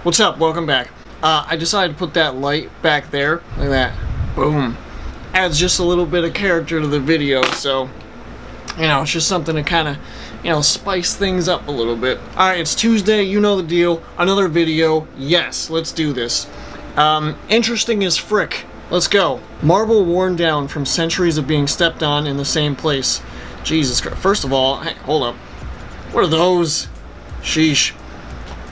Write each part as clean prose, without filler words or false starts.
What's up? Welcome back. I decided to put that light back there. Look at that. Boom. Adds just a little bit of character to the video, so, you know, it's just something to kind of, you know, spice things up a little bit. Alright, it's Tuesday, you know the deal. Another video. Yes, let's do this. Interesting as frick. Let's go. Marble worn down from centuries of being stepped on in the same place. Jesus Christ. First of all, hey, hold up. What are those? Sheesh.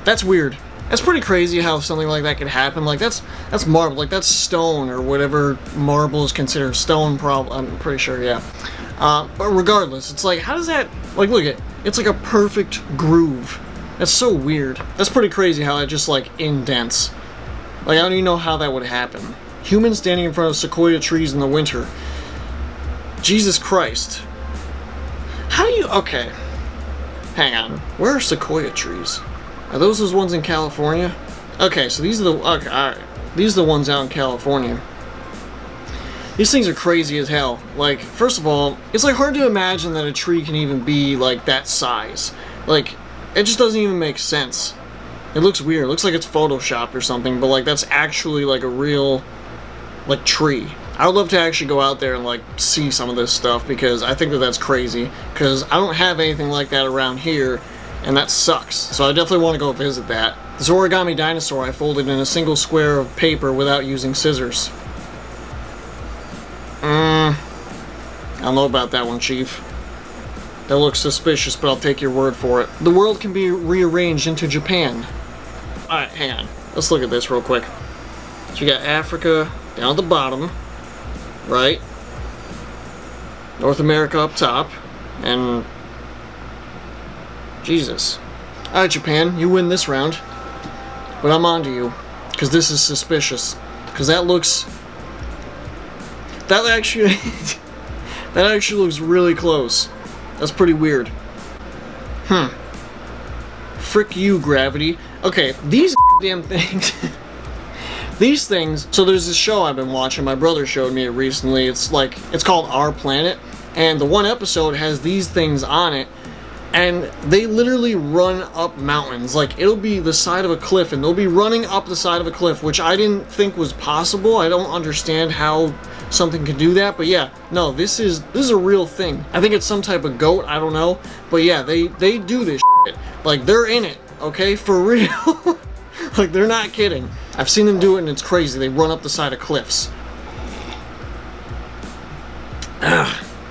That's weird. That's pretty crazy how something like that could happen. Like, that's marble. Like, that's stone or whatever marble is considered stone, I'm pretty sure, yeah. But regardless, it's like, how does that, like, look at it. It's like a perfect groove. That's so weird. That's pretty crazy how that just, like, indents. Like, I don't even know how that would happen. Humans standing in front of sequoia trees in the winter. Jesus Christ. How do you, okay. Hang on. Where are sequoia trees? Are those ones in California? Okay, so these are the, okay, alright. These are the ones out in California. These things are crazy as hell. Like, first of all, it's like hard to imagine that a tree can even be like that size. Like, it just doesn't even make sense. It looks weird. It looks like it's photoshopped or something, but like that's actually like a real, like, tree. I would love to actually go out there and like see some of this stuff because I think that that's crazy. Because I don't have anything like that around here. And that sucks. So I definitely want to go visit that. This origami dinosaur I folded in a single square of paper without using scissors. I don't know about that one, Chief. That looks suspicious, but I'll take your word for it. The world can be rearranged into Japan. Alright, hang on. Let's look at this real quick. So you got Africa down at the bottom, right? North America up top, and Jesus. Alright, Japan, you win this round. But I'm on to you. Because this is suspicious. Because that looks... That actually... that actually looks really close. That's pretty weird. Frick you, gravity. Okay, these damn things... These things... So there's this show I've been watching. My brother showed me it recently. It's like... It's called Our Planet. And the one episode has these things on it. And they literally run up mountains. Like, it'll be the side of a cliff, and they'll be running up the side of a cliff, which I didn't think was possible. I don't understand how something could do that, but yeah, no, this is a real thing. I think it's some type of goat, I don't know, but yeah, they do this shit. Like, they're in it, okay? For real. Like, they're not kidding. I've seen them do it, and it's crazy. They run up the side of cliffs.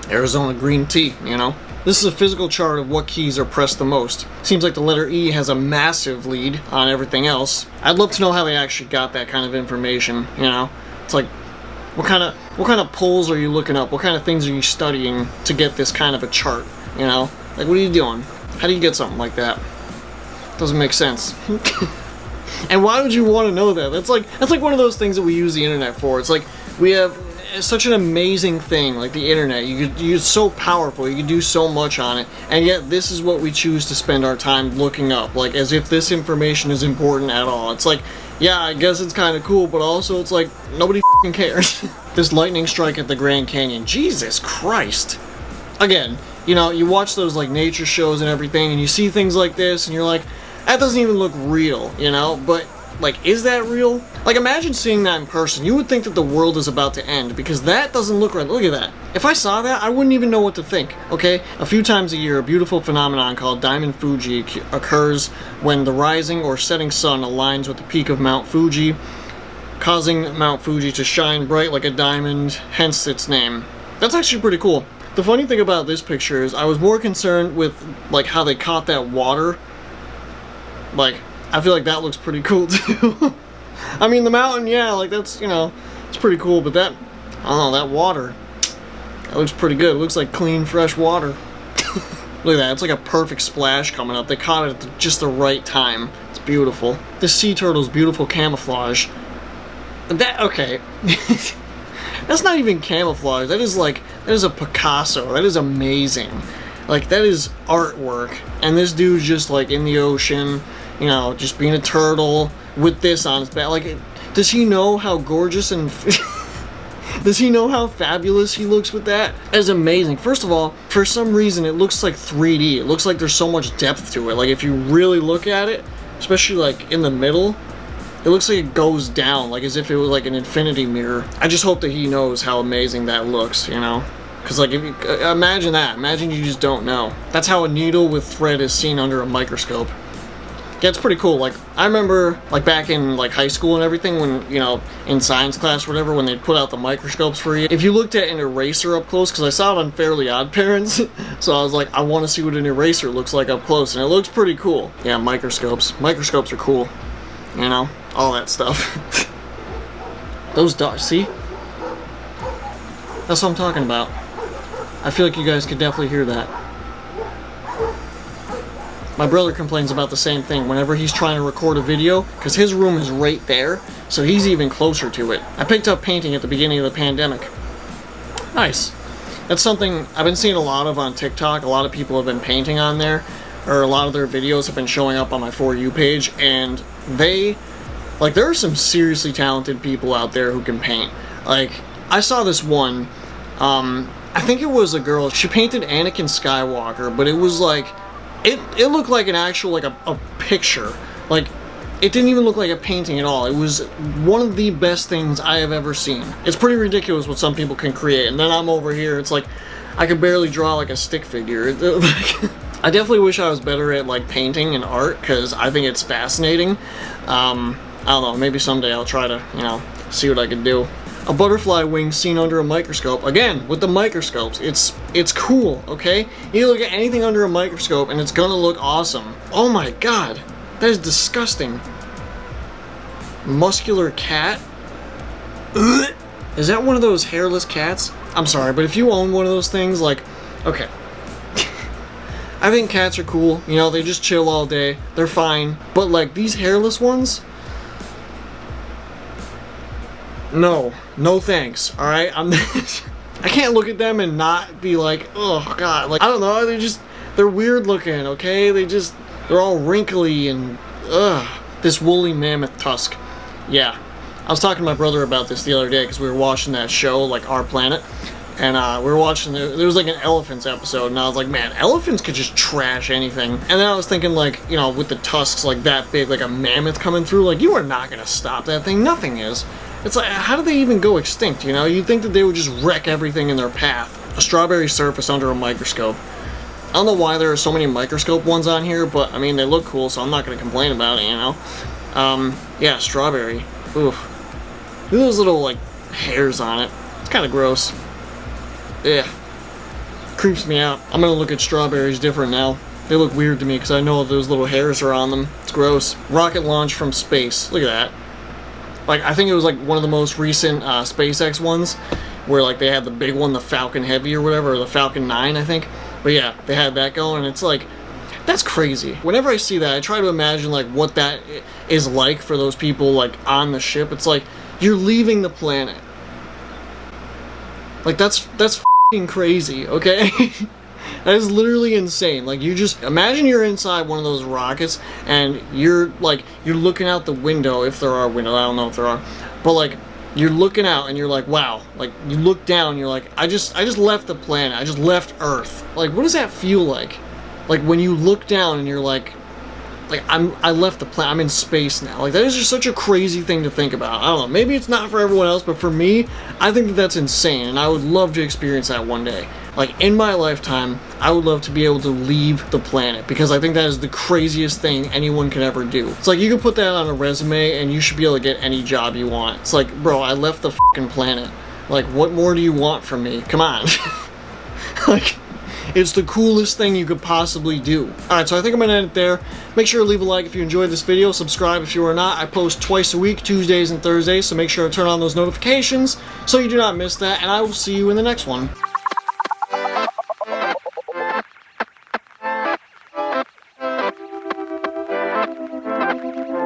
Arizona green tea, you know? This is a physical chart of what keys are pressed the most. Seems like the letter E has a massive lead on everything else. I'd love to know how they actually got that kind of information, you know? It's like, what kind of polls are you looking up? What kind of things are you studying to get this kind of a chart, you know? Like, what are you doing? How do you get something like that? Doesn't make sense. And why would you want to know that? That's like one of those things that we use the internet for. It's like, we have such an amazing thing, like the internet. It's so powerful, you can do so much on it, and yet this is what we choose to spend our time looking up, like as if this information is important at all. It's like, yeah, I guess it's kind of cool, but also it's like, nobody f***ing cares. This lightning strike at the Grand Canyon, Jesus Christ. Again, you know, you watch those like nature shows and everything, and you see things like this, and you're like, that doesn't even look real, you know, but like, is that real? Like, imagine seeing that in person. You would think that the world is about to end, because that doesn't look right. Look at that. If I saw that, I wouldn't even know what to think, okay? A few times a year, a beautiful phenomenon called Diamond Fuji occurs when the rising or setting sun aligns with the peak of Mount Fuji, causing Mount Fuji to shine bright like a diamond, hence its name. That's actually pretty cool. The funny thing about this picture is I was more concerned with, like, how they caught that water. Like, I feel like that looks pretty cool too. I mean, the mountain, yeah, like that's, you know, it's pretty cool, but that, I don't know, that water, that looks pretty good. It looks like clean, fresh water. Look at that, it's like a perfect splash coming up. They caught it at just the right time. It's beautiful. This sea turtle's beautiful camouflage. That, okay. That's not even camouflage. That is like, that is a Picasso. That is amazing. Like, that is artwork. And this dude's just like in the ocean, you know, just being a turtle with this on his back. Like, does he know how gorgeous and does he know how fabulous he looks with that? That is amazing. First of all, for some reason, it looks like 3D. It looks like there's so much depth to it. Like, if you really look at it, especially like in the middle, It looks like it goes down, like as if it was like an infinity mirror. I just hope that he knows how amazing that looks, you know? Because like, if you, imagine that. Imagine you just don't know. That's how a needle with thread is seen under a microscope. Yeah, it's pretty cool. Like, I remember, like, back in, like, high school and everything, when, you know, in science class or whatever, when they'd put out the microscopes for you, if you looked at an eraser up close, because I saw it on Fairly Odd Parents, so I was like, I want to see what an eraser looks like up close, and it looks pretty cool. Yeah, microscopes. Microscopes are cool. You know? All that stuff. Those dogs, see? That's what I'm talking about. I feel like you guys could definitely hear that. My brother complains about the same thing whenever he's trying to record a video, because his room is right there, so he's even closer to it. I picked up painting at the beginning of the pandemic. Nice. That's something I've been seeing a lot of on TikTok. A lot of people have been painting on there, or a lot of their videos have been showing up on my For You page, and there are some seriously talented people out there who can paint. Like, I saw this one, I think it was a girl, she painted Anakin Skywalker, but it was like, it looked like an actual, like a picture. Like, it didn't even look like a painting at all. It was one of the best things I have ever seen. It's pretty ridiculous what some people can create, and then I'm over here, it's like, I could barely draw like a stick figure. I definitely wish I was better at like painting and art, because I think it's fascinating. I don't know, maybe someday I'll try to, you know, see what I can do. A butterfly wing seen under a microscope. Again, with the microscopes, it's cool, okay? You look at anything under a microscope and it's gonna look awesome. Oh my god, that is disgusting. Muscular cat? Ugh. Is that one of those hairless cats? I'm sorry, but if you own one of those things, like, okay. I think cats are cool, you know, they just chill all day, they're fine. But like, these hairless ones? No thanks, alright? I can't look at them and not be like, oh god, like, I don't know, they're weird looking, okay? They're all wrinkly and, ugh. This woolly mammoth tusk. Yeah. I was talking to my brother about this the other day because we were watching that show, like Our Planet, and we were watching, there was like an elephants episode, and I was like, man, elephants could just trash anything. And then I was thinking, like, you know, with the tusks like that big, like a mammoth coming through, like, you are not gonna stop that thing, nothing is. It's like, how do they even go extinct, you know? You'd think that they would just wreck everything in their path. A strawberry surface under a microscope. I don't know why there are so many microscope ones on here, but, I mean, they look cool, so I'm not going to complain about it, you know? Yeah, strawberry. Oof. Look at those little, like, hairs on it. It's kind of gross. Yeah. Creeps me out. I'm going to look at strawberries different now. They look weird to me because I know those little hairs are on them. It's gross. Rocket launch from space. Look at that. Like, I think it was like one of the most recent SpaceX ones, where like they had the big one, the Falcon Heavy or whatever, or the Falcon 9, I think. But yeah, they had that going, and it's like, that's crazy. Whenever I see that, I try to imagine like what that is like for those people like on the ship. It's like, you're leaving the planet. Like, that's f***ing crazy, okay? That is literally insane. Like, you just imagine you're inside one of those rockets and you're looking out the window, if there are windows, I don't know if there are, but like you're looking out and you're like, wow, like you look down and you're like, I just left the planet, I just left Earth. Like, what does that feel like? Like when you look down and you're like I left the planet, I'm in space now. Like, that is just such a crazy thing to think about. I don't know, maybe it's not for everyone else, but for me, I think that that's insane, and I would love to experience that one day. Like, in my lifetime, I would love to be able to leave the planet, because I think that is the craziest thing anyone could ever do. It's like, you could put that on a resume, and you should be able to get any job you want. It's like, bro, I left the fucking planet. Like, what more do you want from me? Come on. Like, it's the coolest thing you could possibly do. Alright, so I think I'm going to end it there. Make sure to leave a like if you enjoyed this video. Subscribe if you are not. I post twice a week, Tuesdays and Thursdays, so make sure to turn on those notifications so you do not miss that, and I will see you in the next one.